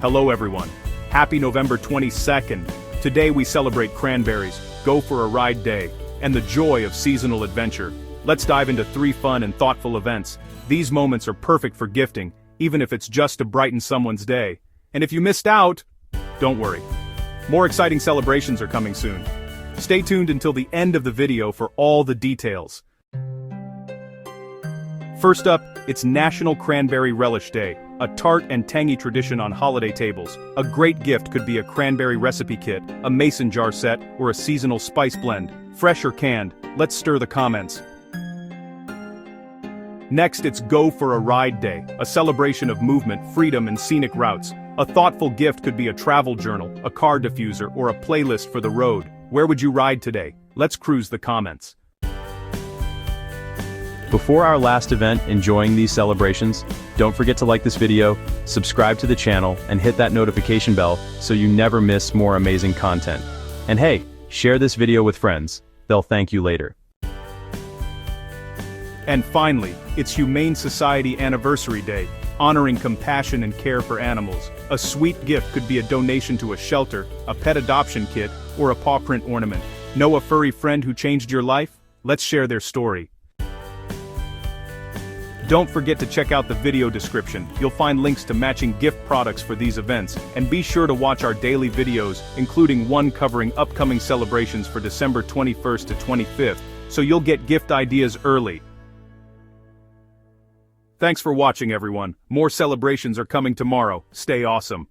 Hello everyone. Happy November 22nd. Today we celebrate Cranberries, Go for a Ride Day, and the joy of seasonal adventure. Let's dive into 3 fun and thoughtful events. These moments are perfect for gifting, even if it's just to brighten someone's day. And if you missed out, don't worry. More exciting celebrations are coming soon. Stay tuned until the end of the video for all the details. First up, it's National Cranberry Relish Day, a tart and tangy tradition on holiday tables. A great gift could be a cranberry recipe kit, a mason jar set, or a seasonal spice blend. Fresh or canned, let's stir the comments. Next, it's Go for a Ride Day, a celebration of movement, freedom, and scenic routes. A thoughtful gift could be a travel journal, a car diffuser, or a playlist for the road. Where would you ride today? Let's cruise the comments. Before our last event enjoying these celebrations, don't forget to like this video, subscribe to the channel, and hit that notification bell so you never miss more amazing content. And hey, share this video with friends. They'll thank you later. And finally, it's Humane Society Anniversary Day, honoring compassion and care for animals. A sweet gift could be a donation to a shelter, a pet adoption kit, or a paw print ornament. Know a furry friend who changed your life? Let's share their story. Don't forget to check out the video description. You'll find links to matching gift products for these events, and be sure to watch our daily videos, including one covering upcoming celebrations for December 21st to 25th, so you'll get gift ideas early. Thanks for watching everyone. More celebrations are coming tomorrow. Stay awesome.